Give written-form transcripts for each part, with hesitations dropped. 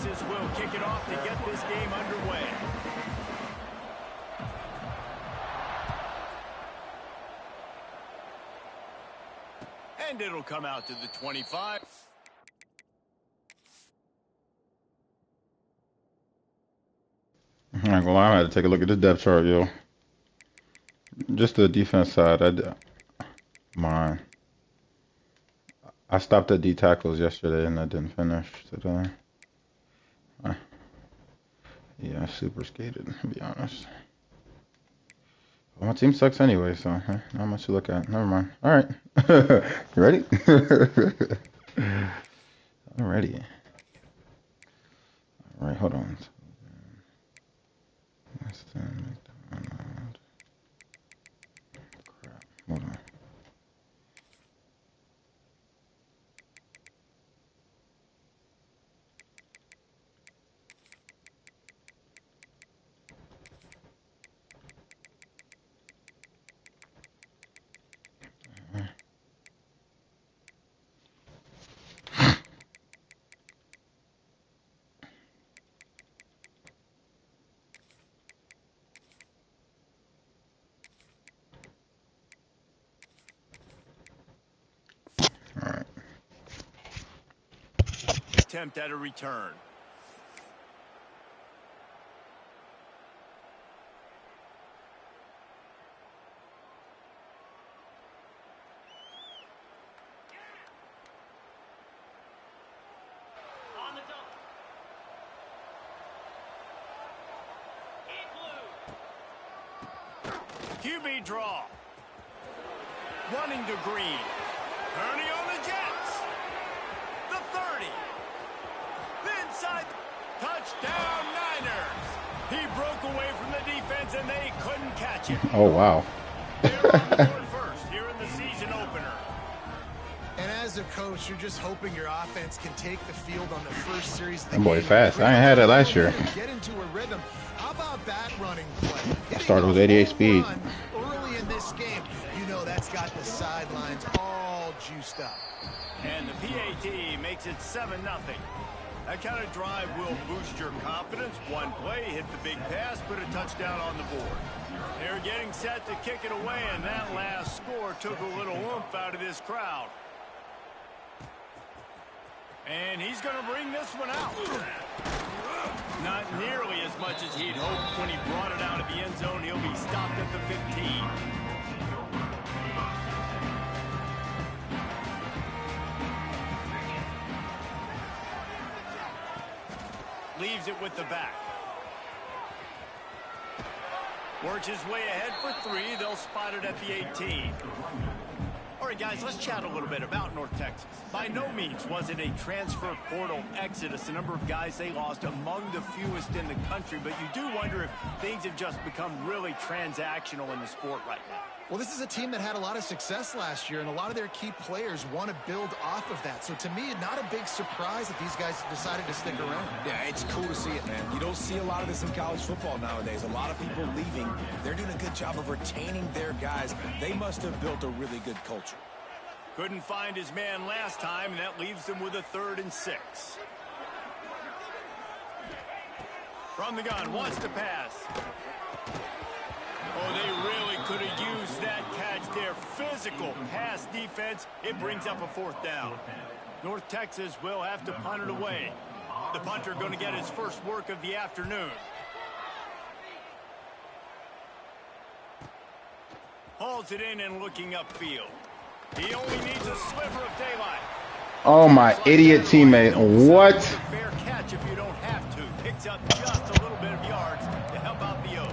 Texas will kick it off to get this game underway. And it'll come out to the 25. I'm not gonna lie, I had to take a look at this depth chart, yo. Just the defense side, I stopped at D tackles yesterday and I didn't finish today. Yeah, I super skated, to be honest. Well, my team sucks anyway, so not much to look at. Never mind. All right. You ready? Alrighty. All right, hold on. Weston McDonald. Crap. Hold on. All right. Attempt at a return. QB draw. Running to green. Turning on the Jets. The 30. Inside. Touchdown Niners. He broke away from the defense and they couldn't catch it. Oh, wow. They're on the board first here in the season opener. And as a coach, you're just hoping your offense can take the field on the first series of the That boy game. fast. I ain't had that last year. Get into a rhythm. How about that running play? I started with 88 speed. Early in this game, you know that's got the sidelines all juiced up. And the PAT makes it 7-0. That kind of drive will boost your confidence. One play, hit the big pass, put a touchdown on the board. They're getting set to kick it away, and that last score took a little oomph out of this crowd. And he's going to bring this one out. Not nearly as much as he'd hoped when he brought it out of the end zone. He'll be stopped at the 15. Leaves it with the back. Works his way ahead for 3. They'll spot it at the 18. All right, guys, let's chat a little bit about North Texas. By no means was it a transfer portal exodus. The number of guys they lost among the fewest in the country, but you do wonder if things have just become really transactional in the sport right now. Well, this is a team that had a lot of success last year, and a lot of their key players want to build off of that. So to me, not a big surprise that these guys decided to stick around. Yeah, it's cool to see it, man. You don't see a lot of this in college football nowadays. A lot of people leaving. They're doing a good job of retaining their guys. They must have built a really good culture. Couldn't find his man last time, and that leaves them with a 3rd and 6. From the gun, wants to pass. Oh, they really could have used that catch there. Physical pass defense. It brings up a 4th down. North Texas will have to punt it away. The punter going to get his first work of the afternoon. Hauls it in and looking upfield. He only needs a sliver of daylight. Oh, my idiot teammate. What? Fair catch if you don't have to. Picks up just a little bit of yards to help out the O.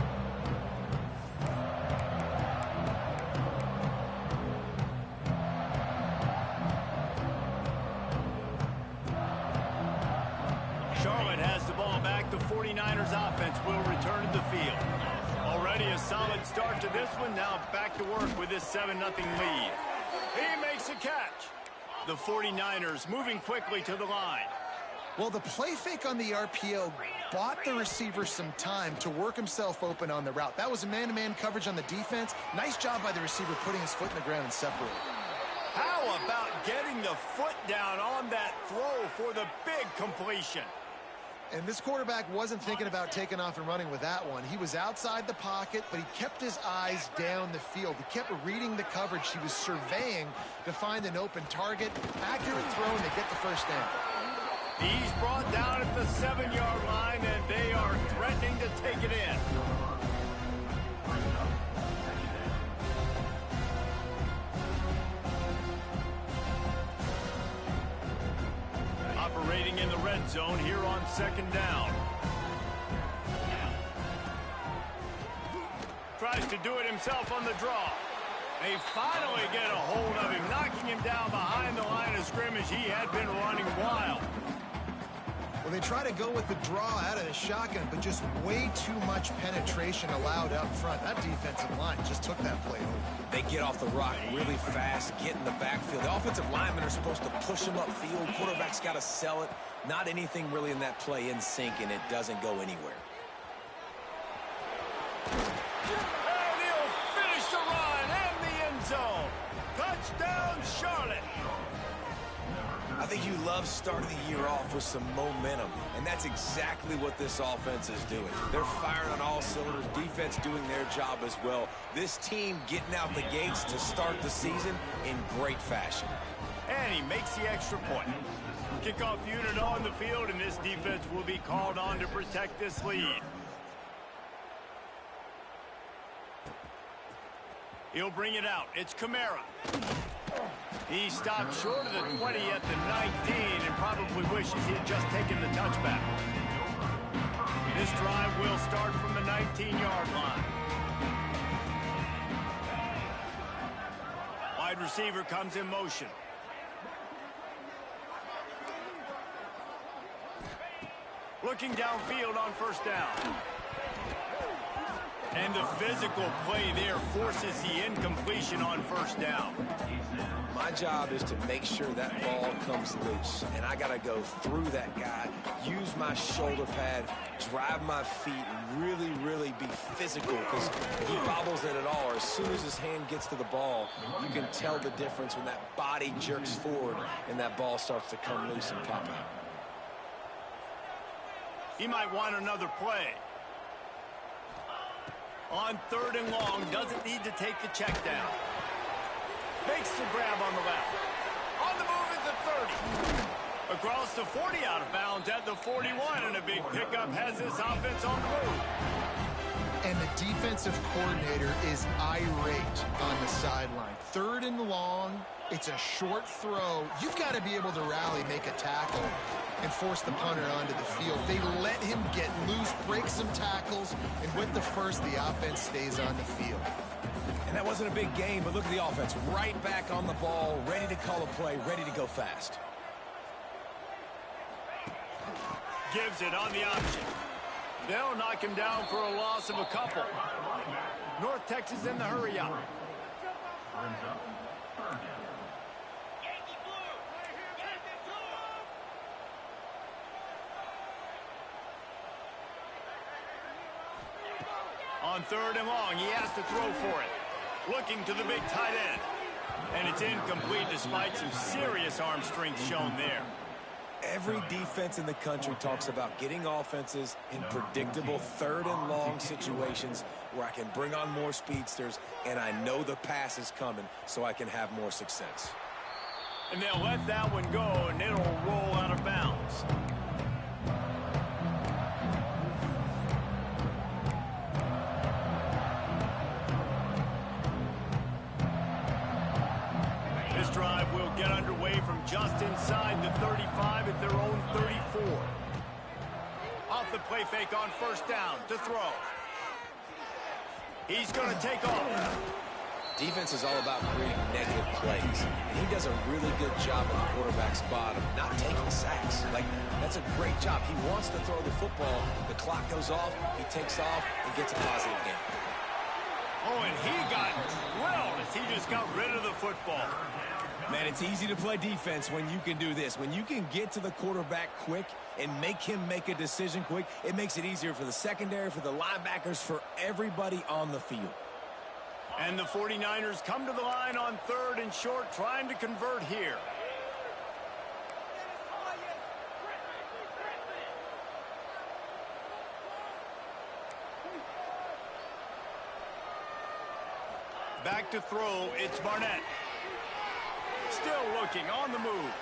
Charlotte has the ball back. The 49ers offense will return to the field. Already a solid start to this one. Now back to work with this 7-0 lead. He makes a catch. The 49ers moving quickly to the line. Well, the play fake on the RPO bought the receiver some time to work himself open on the route. That was a man-to-man coverage on the defense. Nice job by the receiver putting his foot in the ground and separating. How about getting the foot down on that throw for the big completion? And this quarterback wasn't thinking about taking off and running with that one. He was outside the pocket, but he kept his eyes down the field. He kept reading the coverage. He was surveying to find an open target. Accurate throw, and they get the first down. He's brought down at the 7-yard line, and they are threatening to take it in. Operating in the red zone here on 2nd down. Tries to do it himself on the draw. They finally get a hold of him, knocking him down behind the line of scrimmage. He had been running wild. Well, they try to go with the draw out of the shotgun, but just way too much penetration allowed up front. That defensive line just took that play over. They get off the rock really fast, get in the backfield. The offensive linemen are supposed to push them upfield. Quarterback's got to sell it. Not anything really in that play in sync, and it doesn't go anywhere. And he'll finish the run and the end zone. Touchdown, Charlotte. I think you love starting the year off with some momentum, and that's exactly what this offense is doing. They're firing on all cylinders, defense doing their job as well. This team getting out the gates to start the season in great fashion. And he makes the extra point. Kickoff unit on the field, and this defense will be called on to protect this lead. He'll bring it out. It's Kamara. He stopped short of the 20 at the 19 and probably wishes he had just taken the touchback. This drive will start from the 19-yard line. Wide receiver comes in motion. Looking downfield on 1st down. And the physical play there forces the incompletion on 1st down. My job is to make sure that ball comes loose, and I got to go through that guy, use my shoulder pad, drive my feet, and really, really be physical, because if he bobbles it at all, or as soon as his hand gets to the ball, you can tell the difference when that body jerks forward and that ball starts to come loose and pop out. He might want another play. On 3rd and long, doesn't need to take the check down. Makes the grab on the left. On the move is the 30. Across the 40, out of bounds at the 41, and a big pickup has this offense on the move. And the defensive coordinator is irate on the sideline. 3rd and long, it's a short throw. You've got to be able to rally, make a tackle, and force the punter onto the field. They let him get loose, break some tackles, and with the first, the offense stays on the field. And that wasn't a big game, but look at the offense. Right back on the ball, ready to call a play, ready to go fast. Gives it on the option. They'll knock him down for a loss of a couple. North Texas in the hurry up. On 3rd and long, he has to throw for it. Looking to the big tight end. And it's incomplete despite some serious arm strength shown there. Every defense in the country talks about getting offenses in predictable 3rd and long situations where I can bring on more speedsters and I know the pass is coming so I can have more success. And they'll let that one go and it'll roll out of bounds. This drive will get underway from just inside the 35 at their own 34. Off the play fake on 1st down to throw. He's going to take off. Defense is all about creating negative plays. And he does a really good job at the quarterback's bottom, not taking sacks. Like, that's a great job. He wants to throw the football. The clock goes off, he takes off, and gets a positive game. Oh, and he got drilled as he just got rid of the football. Man, it's easy to play defense when you can do this. When you can get to the quarterback quick and make him make a decision quick, it makes it easier for the secondary, for the linebackers, for everybody on the field. And the 49ers come to the line on 3rd and short, trying to convert here. Back to throw, it's Barnett. Still looking, on the move.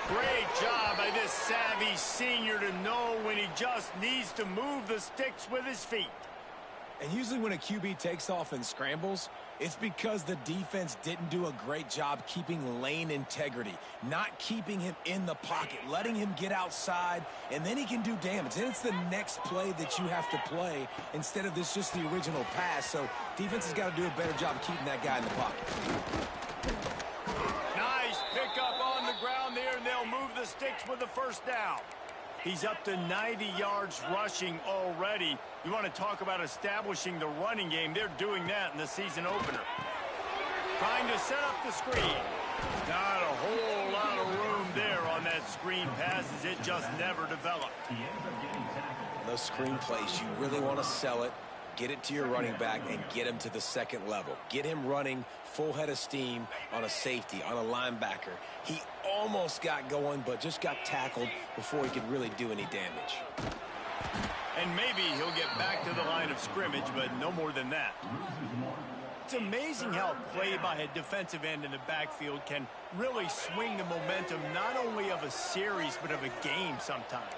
Great job by this savvy senior to know when he just needs to move the sticks with his feet. And usually when a QB takes off and scrambles, it's because the defense didn't do a great job keeping lane integrity, not keeping him in the pocket, letting him get outside, and then he can do damage. And it's the next play that you have to play instead of this just the original pass. So defense has got to do a better job of keeping that guy in the pocket. Nice pickup on the ground there, and they'll move the sticks with the first down. He's up to 90 yards rushing already. You want to talk about establishing the running game. They're doing that in the season opener. Trying to set up the screen. Not a whole lot of room there on that screen pass as it just never developed. Those screen plays, you really want to sell it, get it to your running back, and get him to the second level. Get him running full head of steam on a safety, on a linebacker. He almost got going, but just got tackled before he could really do any damage. And maybe he'll get back to the line of scrimmage, but no more than that. It's amazing how a play by a defensive end in the backfield can really swing the momentum not only of a series, but of a game sometimes.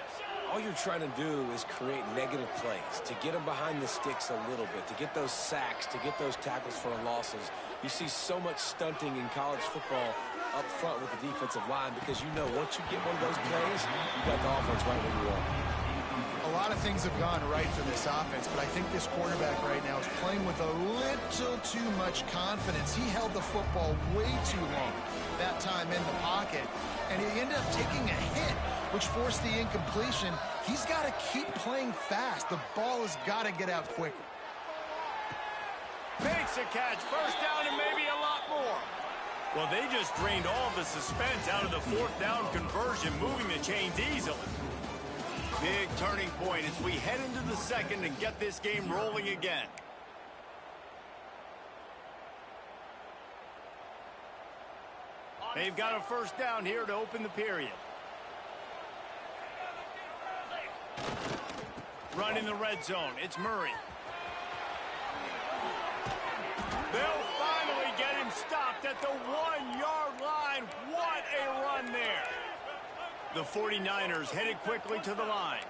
All you're trying to do is create negative plays, to get them behind the sticks a little bit, to get those sacks, to get those tackles for losses. You see so much stunting in college football up front with the defensive line because you know once you get one of those plays, you got the offense right where you want. A lot of things have gone right for this offense, but I think this quarterback right now is playing with a little too much confidence. He held the football way too long that time in the pocket, and he ended up taking a hit, which forced the incompletion. He's got to keep playing fast. The ball has got to get out quicker. Makes a catch, first down and maybe a lot more. Well, they just drained all the suspense out of the fourth down conversion, moving the chains easily. Big turning point as we head into the second and get this game rolling again. They've got a first down here to open the period. Run in the red zone. It's Murray. They'll finally get him stopped at the 1-yard line. What a run there. The 49ers headed quickly to the line.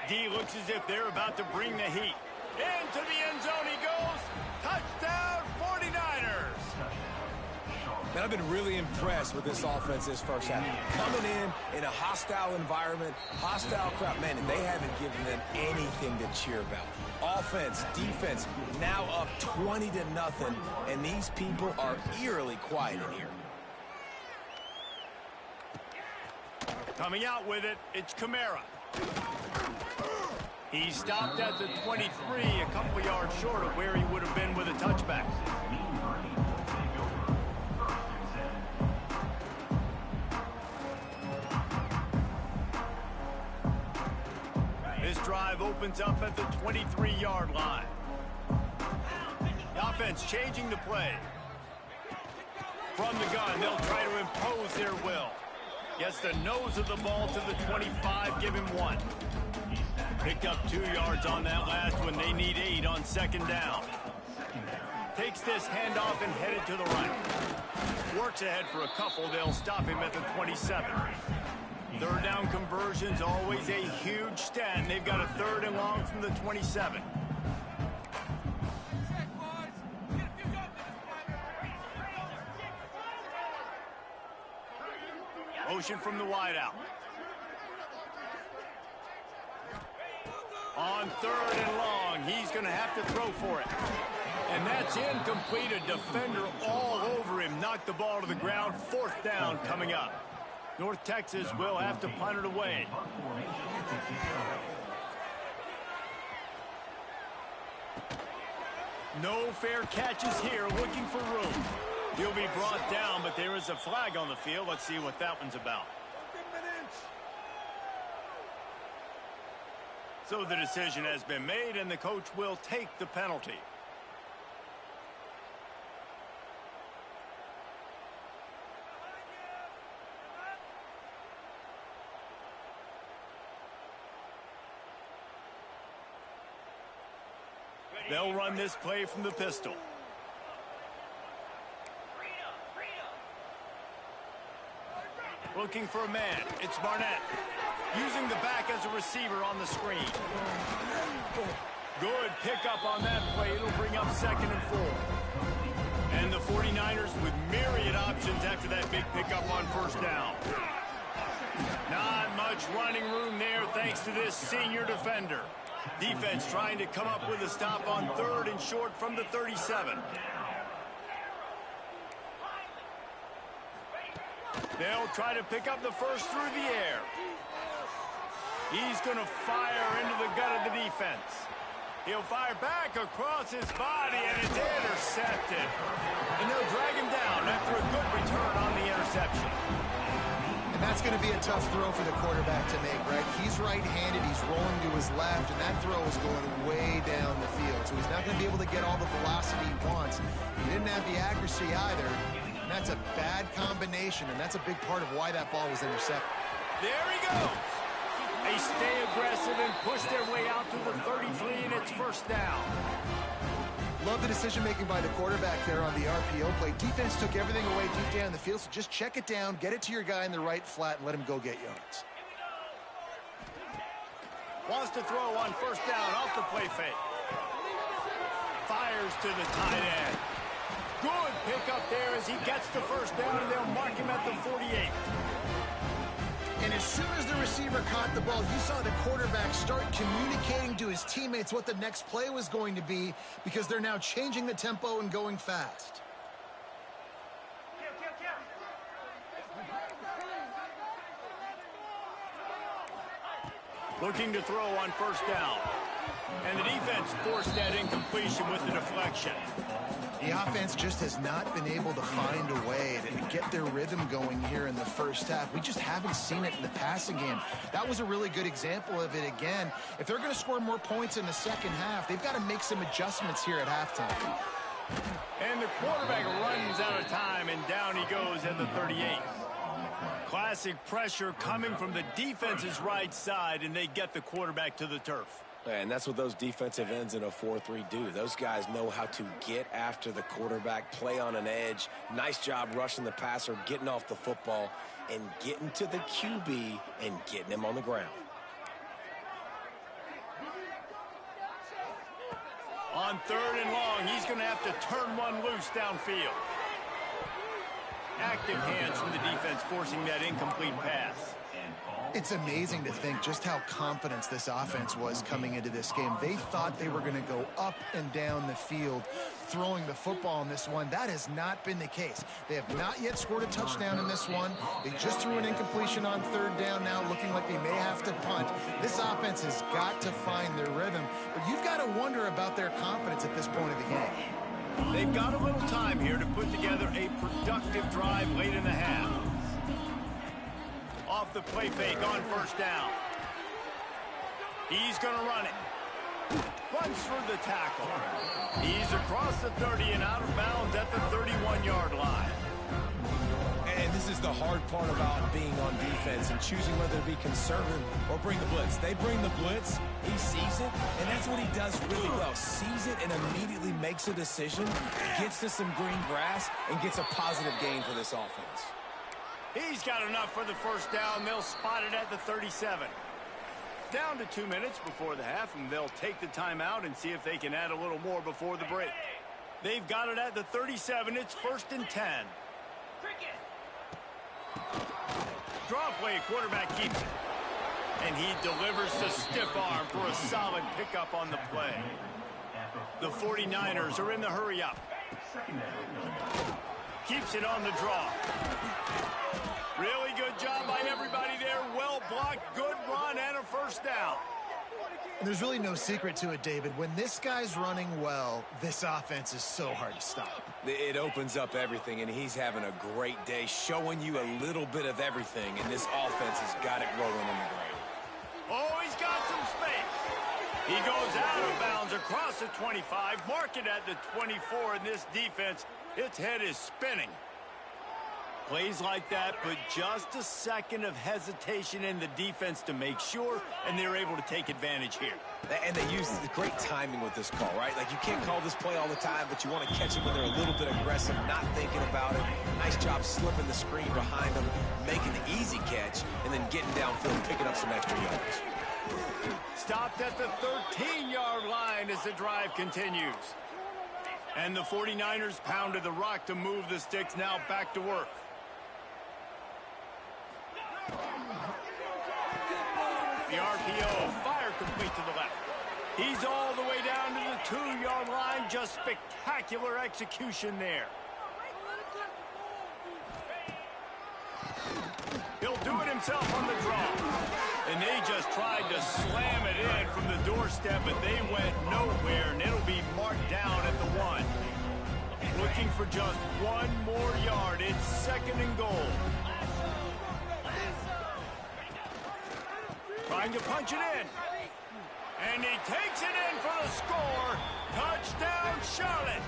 D looks as if they're about to bring the heat. Into the end zone he goes. Touchdown 49ers. Man, I've been really impressed with this offense this first half. Coming in a hostile environment, hostile crowd, man, and they haven't given them anything to cheer about. Offense, defense, now up 20-0, and these people are eerily quiet in here. Coming out with it, it's Kamara. He stopped at the 23, a couple yards short of where he would have been with a touchback. This drive opens up at the 23-yard line. The offense changing the play. From the gun, they'll try to impose their will. Gets the nose of the ball to the 25, give him 1. Picked up 2 yards on that last one. They need 8 on second down. Takes this handoff and headed to the right. Works ahead for a couple. They'll stop him at the 27. Third down conversion's always a huge stat, and they've got a 3rd and long from the 27. Motion from the wideout. On 3rd and long, he's going to have to throw for it. And that's incomplete. A defender all over him. Knocked the ball to the ground. 4th down coming up. North Texas will have to punt it away. No fair catches here, looking for room. He'll be brought down, but there is a flag on the field. Let's see what that one's about. So the decision has been made, and the coach will take the penalty. They'll run this play from the pistol. Looking for a man. It's Barnett. Using the back as a receiver on the screen. Good pickup on that play. It'll bring up 2nd and 4. And the 49ers with myriad options after that big pickup on 1st down. Not much running room there thanks to this senior defender. Defense trying to come up with a stop on 3rd and short from the 37. They'll try to pick up the first through the air. He's going to fire into the gut of the defense. He'll fire back across his body, and it's intercepted. And they'll drag him down after a good return on the interception. And that's going to be a tough throw for the quarterback to make, right? He's right-handed, he's rolling to his left, and that throw is going way down the field. So he's not going to be able to get all the velocity he wants. He didn't have the accuracy either. And that's a bad combination, and that's a big part of why that ball was intercepted. There he goes. They stay aggressive and push their way out to the 33, and it's 1st down. Love the decision-making by the quarterback there on the RPO play. Defense took everything away deep down the field, so just check it down, get it to your guy in the right flat, and let him go get yards. Wants to throw on 1st down off the play fake. Fires to the tight end. Good pickup there as he gets the 1st down, and they'll mark him at the 48. And as soon as the receiver caught the ball, you saw the quarterback start communicating to his teammates what the next play was going to be because they're now changing the tempo and going fast. Looking to throw on 1st down. And the defense forced that incompletion with the deflection. The offense just has not been able to find a way to get their rhythm going here in the 1st half. We just haven't seen it in the passing game. That was a really good example of it again. If they're going to score more points in the 2nd half, they've got to make some adjustments here at halftime. And the quarterback runs out of time, and down he goes at the 38. Classic pressure coming from the defense's right side, and they get the quarterback to the turf. And that's what those defensive ends in a 4-3 do. Those guys know how to get after the quarterback, play on an edge. Nice job rushing the passer, getting off the football, and getting to the QB and getting him on the ground. On 3rd and long, he's going to have to turn one loose downfield. Active hands from the defense forcing that incomplete pass. It's amazing to think just how confident this offense was coming into this game. They thought they were going to go up and down the field throwing the football in this one. That has not been the case. They have not yet scored a touchdown in this one. They just threw an incompletion on 3rd down now, looking like they may have to punt. This offense has got to find their rhythm, but you've got to wonder about their confidence at this point of the game. They've got a little time here to put together a productive drive late in the half. Off the play fake on 1st down. He's going to run it. Runs for the tackle. He's across the 30 and out of bounds at the 31-yard line. And this is the hard part about being on defense and choosing whether to be conservative or bring the blitz. They bring the blitz, he sees it, and that's what he does really well. Sees it and immediately makes a decision, gets to some green grass, and gets a positive gain for this offense. He's got enough for the 1st down. They'll spot it at the 37. Down to 2 minutes before the half, and they'll take the timeout and see if they can add a little more before the break. They've got it at the 37. It's 1st and 10. Draw play, quarterback keeps it. And he delivers the stiff arm for a solid pickup on the play. The 49ers are in the hurry up. Keeps it on the draw. Really good job by everybody there. Well blocked, good run, and a 1st down. And there's really no secret to it, David. When this guy's running well, this offense is so hard to stop. It opens up everything, and he's having a great day, showing you a little bit of everything, and this offense has got it rolling in the ground. Oh, he's got some space. He goes out of bounds across the 25, mark it at the 24, and this defense, its head is spinning. Plays like that, but just a second of hesitation in the defense to make sure, and they're able to take advantage here. And they use the great timing with this call, right? Like, you can't call this play all the time, but you want to catch them when they're a little bit aggressive, not thinking about it. Nice job slipping the screen behind them, making the easy catch, and then getting downfield, picking up some extra yards. Stopped at the 13-yard line as the drive continues. And the 49ers pounded the rock to move the sticks, now back to work. The RPO, fire complete to the left. He's all the way down to the 2-yard line. Just spectacular execution there. He'll do it himself on the draw. And they just tried to slam it in from the doorstep, but they went nowhere, and it'll be marked down at the 1. Looking for just 1 more yard. It's 2nd and goal. Trying to punch it in. And he takes it in for the score. Touchdown, Charlotte.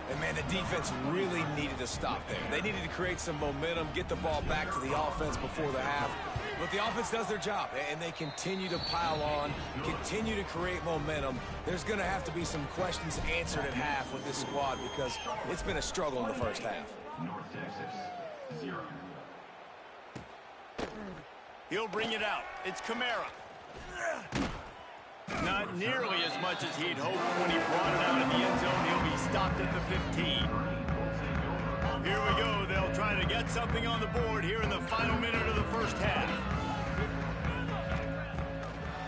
And, man, the defense really needed to stop there. They needed to create some momentum, get the ball back to the offense before the half. But the offense does their job, and they continue to pile on, continue to create momentum. There's going to have to be some questions answered at half with this squad because it's been a struggle in the first half. North Texas, 0. He'll bring it out. It's Kamara. Not nearly as much as he'd hoped when he brought it out of the end zone. He'll be stopped at the 15. Here we go. They'll try to get something on the board here in the final minute of the first half.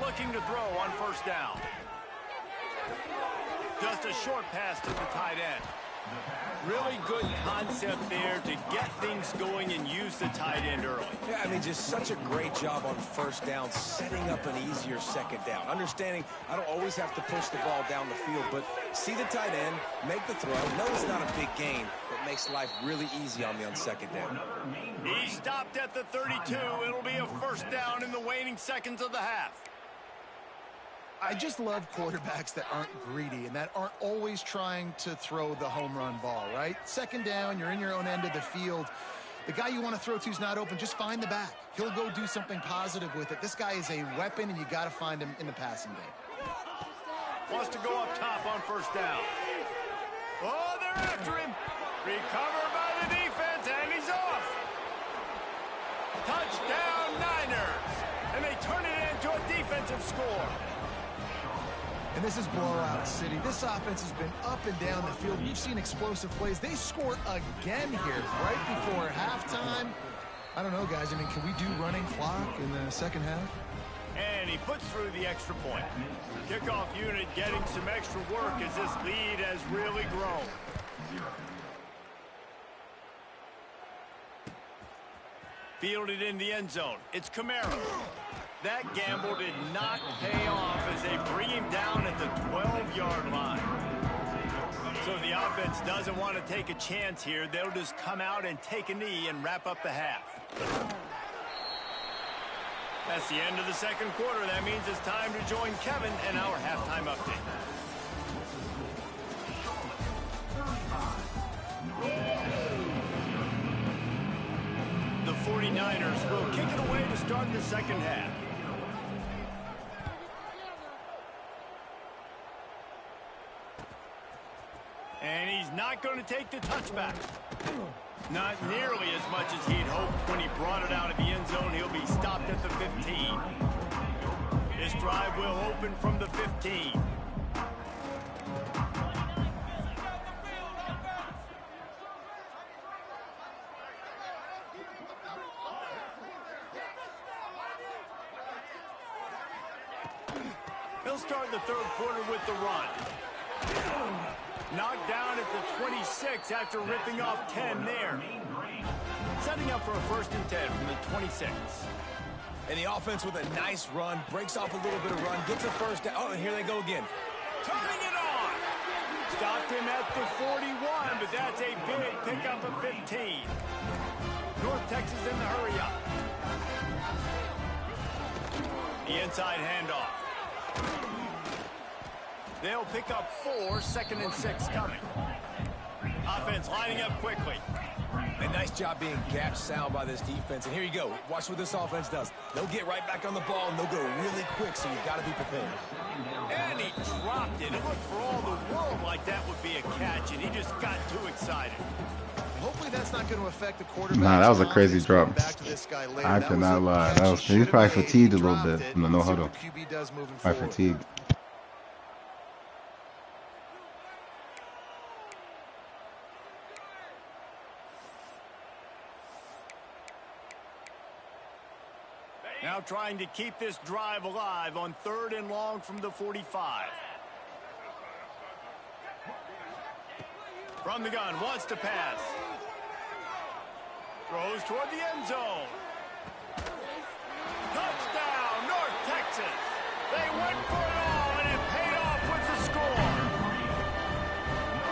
Looking to throw on first down. Just a short pass to the tight end. Really good concept there to get things going and use the tight end early. Yeah, I mean, just such a great job on first down, setting up an easier second down. Understanding I don't always have to push the ball down the field, but see the tight end, make the throw. No, it's not a big gain, but makes life really easy on me on second down. He stopped at the 32. It'll be a first down in the waning seconds of the half. I just love quarterbacks that aren't greedy and that aren't always trying to throw the home run ball, right? Second down, you're in your own end of the field. The guy you want to throw to is not open. Just find the back. He'll go do something positive with it. This guy is a weapon, and you got to find him in the passing game. Wants to go up top on first down. Oh, they're after him. Recovered by the defense, and he's off. Touchdown, Niners. And they turn it into a defensive score. And this is blowout city. This offense has been up and down the field. We've seen explosive plays. They scored again here right before halftime. I don't know, guys. I mean, can we do running clock in the second half? And he puts through the extra point. Kickoff unit getting some extra work as this lead has really grown. Fielded in the end zone. It's Kamara. That gamble did not pay off as they bring him down at the 12-yard line. So the offense doesn't want to take a chance here. They'll just come out and take a knee and wrap up the half. That's the end of the second quarter. That means it's time to join Kevin and our halftime update. The 49ers will kick it away to start the second half. And he's not going to take the touchback. Not nearly as much as he'd hoped when he brought it out of the end zone. He'll be stopped at the 15. This drive will open from the 15. He'll start the third quarter with the run. Knocked down at the 26 after ripping off 10 there. Setting up for a 1st and 10 from the 26. And the offense with a nice run, breaks off a little bit of run, gets a first down. Oh, and here they go again. Turning it on. Stopped him at the 41, but that's a big pickup of 15. North Texas in the hurry up. The inside handoff. They'll pick up 4, 2nd and 6 coming. Offense lining up quickly. And nice job being gap sound by this defense. And here you go. Watch what this offense does. They'll get right back on the ball, and they'll go really quick, so you've got to be prepared. And he dropped it. It looked for all the world like that would be a catch, and he just got too excited. Hopefully that's not going to affect the quarterback. Nah, that was a crazy drop. I cannot lie. He's probably fatigued a little bit from the no huddle. Probably fatigued. Now trying to keep this drive alive on 3rd and long from the 45. From the gun, wants to pass. Throws toward the end zone. Touchdown, North Texas. They went for it all, and it paid off with the score.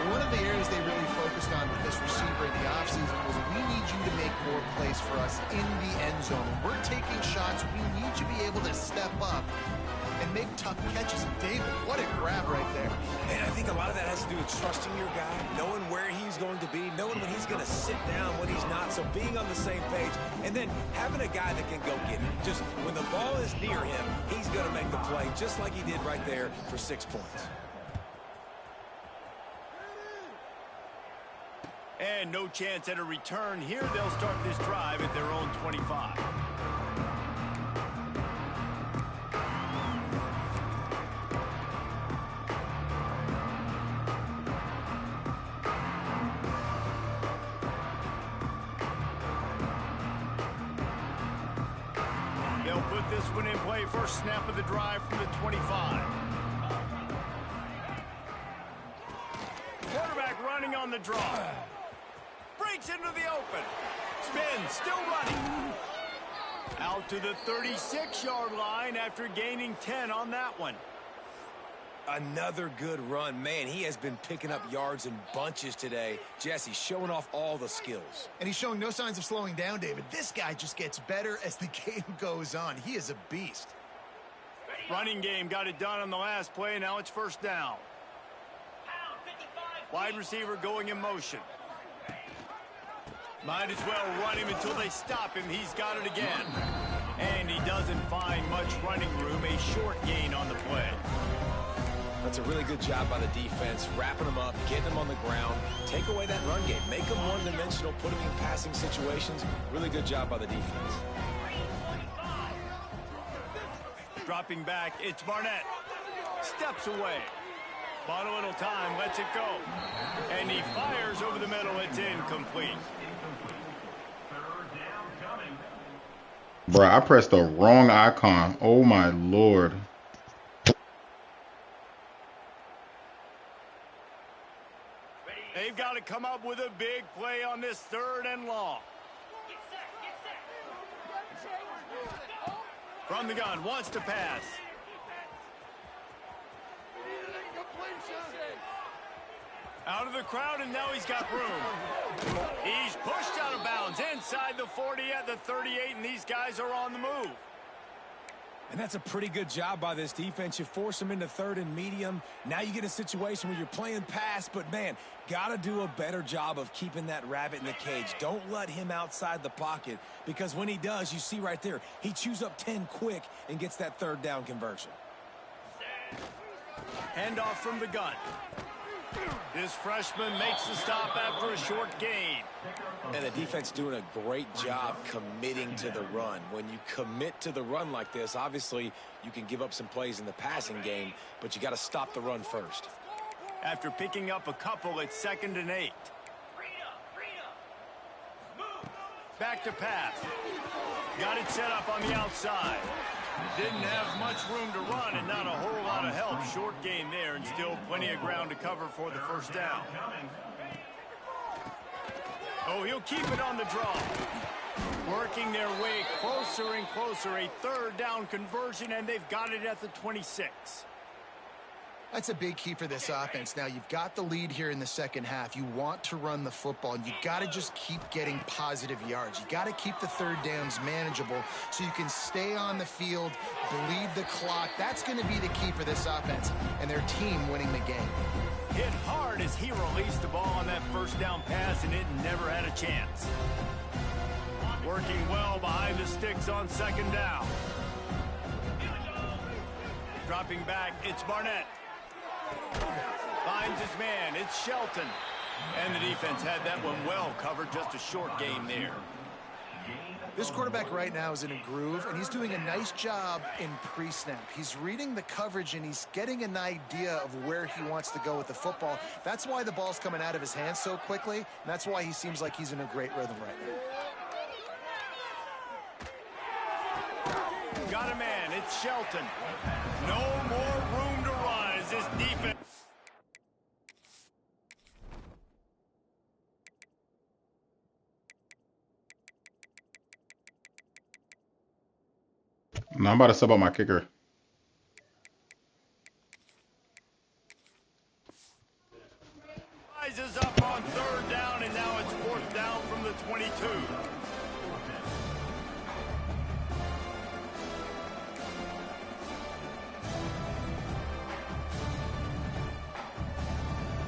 One of the areas they really focused on with this receiver in the offseason was we need you to make more plays for us in the end zone. When we're taking shots, we need you to be able to step up and make tough catches. David, what a grab right there. And I think a lot of that has to do with trusting your guy, knowing where he's going to be, knowing when he's going to sit down, when he's not, so being on the same page, and then having a guy that can go get it. Just when the ball is near him, he's going to make the play, just like he did right there for 6 points. And no chance at a return here. They'll start this drive at their own 25. They'll put this one in play. First snap of the drive from the 25. Quarterback running on the draw. Breaks into the open. Spin, still running. Out to the 36-yard line after gaining 10 on that one. Another good run. Man, he has been picking up yards in bunches today. Jesse showing off all the skills. And he's showing no signs of slowing down, David. This guy just gets better as the game goes on. He is a beast. Running game got it done on the last play. Now it's first down. Wide receiver going in motion. Might as well run him until they stop him. He's got it again. And he doesn't find much running room. A short gain on the play. That's a really good job by the defense, wrapping them up, getting them on the ground. Take away that run game. Make them one-dimensional, put them in passing situations. Really good job by the defense. Dropping back, it's Barnett. Steps away. Bought a little time, lets it go. And he fires over the middle. It's incomplete. Bruh, I pressed the wrong icon. Oh my lord. They've got to come up with a big play on this 3rd and long. From the gun, wants to pass. Out of the crowd, and now he's got room. He's pushed out of bounds inside the 40 at the 38, and these guys are on the move. And that's a pretty good job by this defense. You force them into 3rd and medium. Now you get a situation where you're playing pass, but, man, got to do a better job of keeping that rabbit in the cage. Don't let him outside the pocket, because when he does, you see right there, he chews up 10 quick and gets that 3rd down conversion. Handoff from the gun. This freshman makes the stop after a short gain. And the defense doing a great job committing to the run. When you commit to the run like this, obviously you can give up some plays in the passing game, but you got to stop the run first. After picking up a couple, it's 2nd and 8. Back to pass. Got it set up on the outside. Didn't have much room to run and not a whole lot of help. Short gain there and still plenty of ground to cover for the first down. Oh, he'll keep it on the draw. Working their way closer and closer. A 3rd down conversion, and they've got it at the 26. That's a big key for this offense. Now, you've got the lead here in the second half. You want to run the football, and you got to just keep getting positive yards. You got to keep the 3rd downs manageable so you can stay on the field, bleed the clock. That's going to be the key for this offense and their team winning the game. Hit hard as he released the ball on that first down pass, and it never had a chance. Working well behind the sticks on second down. Dropping back, it's Barnett. Finds his man, it's Shelton. And the defense had that one well covered, just a short gain there. This quarterback right now is in a groove, and he's doing a nice job in pre-snap. He's reading the coverage, and he's getting an idea of where he wants to go with the football. That's why the ball's coming out of his hands so quickly, and that's why he seems like he's in a great rhythm right now. Got a man, it's Shelton. No more room to run as this defense. No, I'm about to sub out my kicker. Rises up on third down, and now it's fourth down from the 22.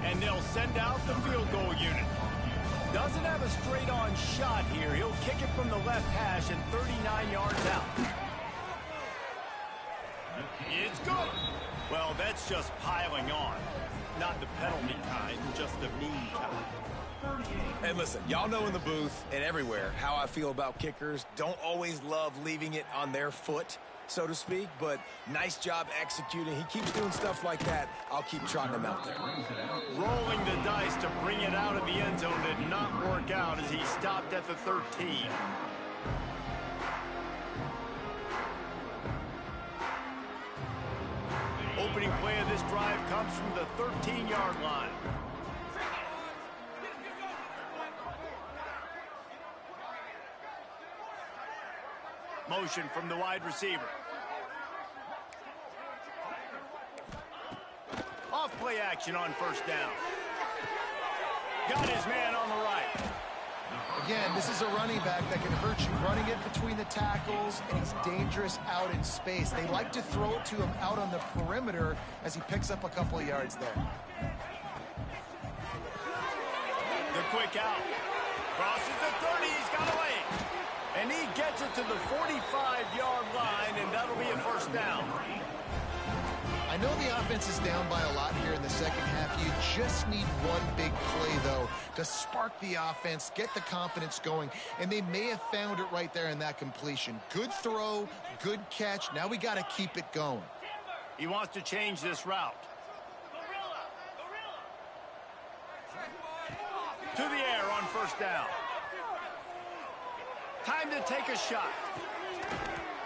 And they'll send out the field goal unit. Doesn't have a straight-on shot here. He'll kick it from the left hash and 39 yards out. It's good. Well, that's just piling on. Not the penalty kind, just the mean kind. And listen, y'all know in the booth and everywhere how I feel about kickers. Don't always love leaving it on their foot, so to speak, but nice job executing. He keeps doing stuff like that. I'll keep trotting him out there. Rolling the dice to bring it out of the end zone did not work out as he stopped at the 13. Opening play of this drive comes from the 13-yard line. Motion from the wide receiver. Off play action on first down. Got his man on the right. Again, this is a running back that can hurt you, running it between the tackles, and he's dangerous out in space. They like to throw it to him out on the perimeter as he picks up a couple of yards there. The quick out. Crosses the 30, he's got away. And he gets it to the 45-yard line, and that'll be a first down. I know the offense is down by a lot here in the second half. You just need one big play, though, to spark the offense, get the confidence going, and they may have found it right there in that completion. Good throw, good catch. Now we got to keep it going. He wants to change this route. To the air on first down. Time to take a shot.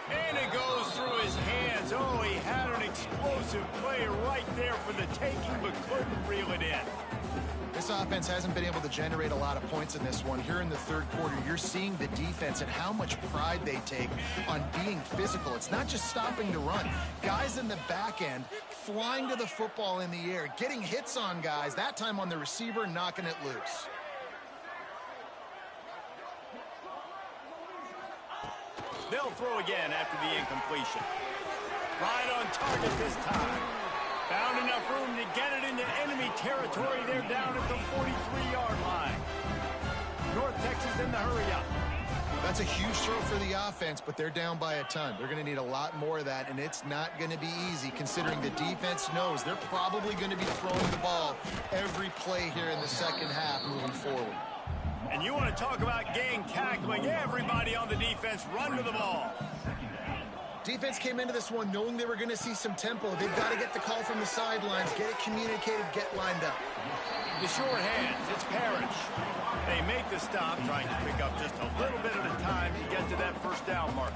And it goes through his hands. Oh, he had an explosive play right there for the taking, but couldn't reel it in. This offense hasn't been able to generate a lot of points in this one. Here in the third quarter, you're seeing the defense and how much pride they take on being physical. It's not just stopping the run. Guys in the back end flying to the football in the air, getting hits on guys, that time on the receiver, knocking it loose. They'll throw again after the incompletion. Right on target this time. Found enough room to get it into enemy territory. They're down at the 43-yard line. North Texas in the hurry-up. That's a huge throw for the offense, but they're down by a ton. They're going to need a lot more of that, and it's not going to be easy considering the defense knows they're probably going to be throwing the ball every play here in the second half moving forward. And you want to talk about gang tackling. Everybody on the defense run to the ball. Defense came into this one knowing they were going to see some tempo. They've got to get the call from the sidelines, get it communicated, get lined up. The short hands, it's Parrish. They make the stop, trying to pick up just a little bit at a time to get to that first down marker.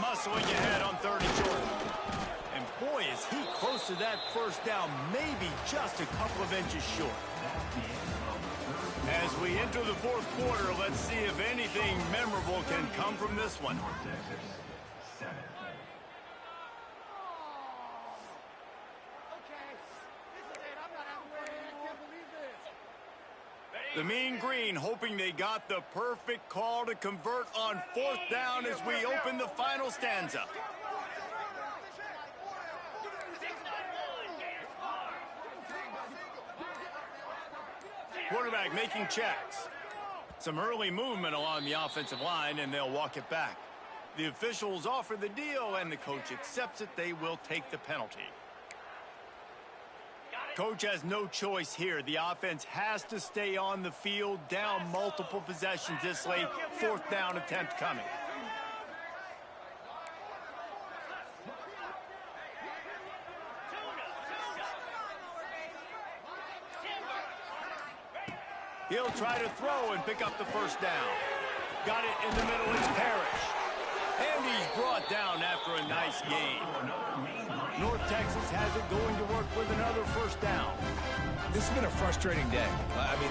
Muscling ahead on third and short. And boy, is he close to that first down, maybe just a couple of inches short. As we enter the fourth quarter, let's see if anything memorable can come from this one. The Mean Green hoping they got the perfect call to convert on fourth down as we open the final stanza. Quarterback making checks. Some early movement along the offensive line, and they'll walk it back. The officials offer the deal, and the coach accepts it. They will take the penalty. Coach has no choice here. The offense has to stay on the field, down multiple possessions this late. 4th down attempt coming. He'll try to throw and pick up the 1st down. Got it in the middle. It's Parrish. And he's brought down after a nice gain. North Texas has it going to work with another 1st down. This has been a frustrating day. I mean,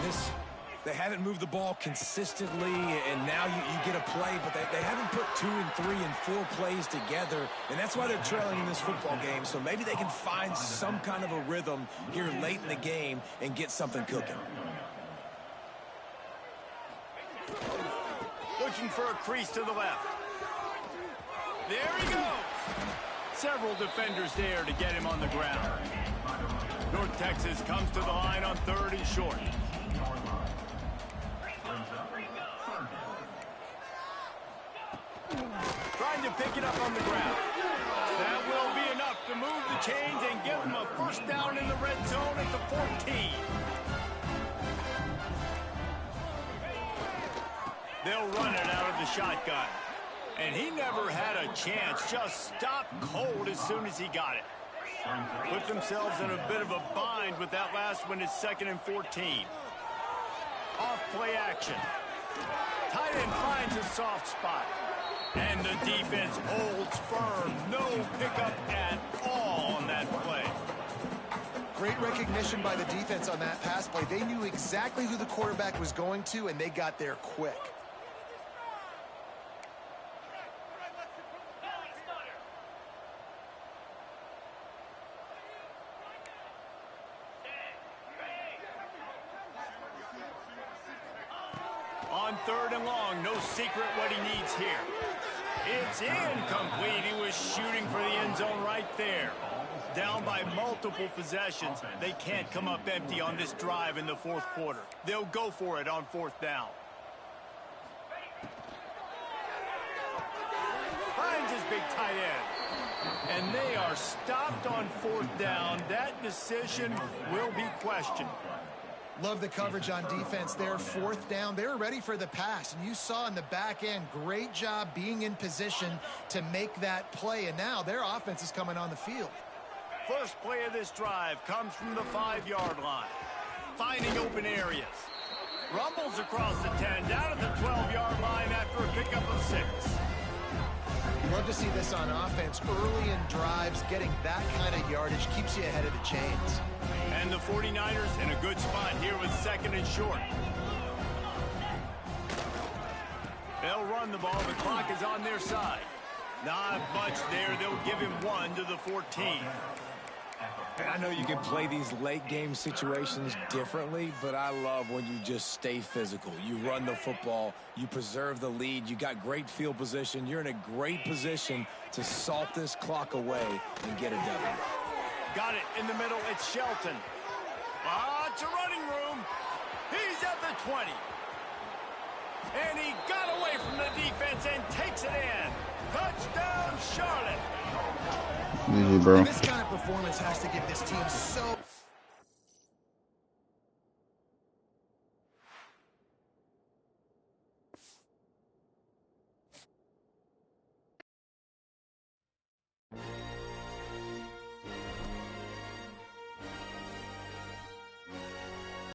they haven't moved the ball consistently, and now you get a play, but they haven't put 2 and 3 and 4 plays together, and that's why they're trailing in this football game. So maybe they can find some kind of a rhythm here late in the game and get something cooking. Looking for a crease to the left. There he goes. Several defenders there to get him on the ground. North Texas comes to the line on 3rd and short. Trying to pick it up on the ground. That will be enough to move the chains and give them a 1st down in the red zone at the 14. They'll run it out of the shotgun. And he never had a chance. Just stopped cold as soon as he got it. Put themselves in a bit of a bind with that last one. It's 2nd and 14. Off play action. Tight end finds a soft spot. And the defense holds firm. No pickup at all on that play. Great recognition by the defense on that pass play. They knew exactly who the quarterback was going to, and they got there quick. On 3rd and long, no secret what he needs here. It's incomplete. He was shooting for the end zone right there. Down by multiple possessions. They can't come up empty on this drive in the 4th quarter. They'll go for it on 4th down. Finds his big tight end. And they are stopped on 4th down. That decision will be questioned. Love the coverage on defense there. 4th down. They were ready for the pass. And you saw in the back end, great job being in position to make that play. And now their offense is coming on the field. First play of this drive comes from the 5-yard line. Finding open areas. Rumbles across the 10, down at the 12-yard line after a pickup of 6. Love to see this on offense. Early in drives, getting that kind of yardage keeps you ahead of the chains. And the 49ers in a good spot here with 2nd and short. They'll run the ball. The clock is on their side. Not much there. They'll give him 1 to the 14. And I know you can play these late game situations differently, but I love when you just stay physical. You run the football, you preserve the lead, you got great field position. You're in a great position to salt this clock away and get a W. Got it in the middle. It's Shelton. Lots of running room. He's at the 20. And he got away from the defense and takes it in. Touchdown, Charlotte. GG, bro. This kind of performance has to give this team so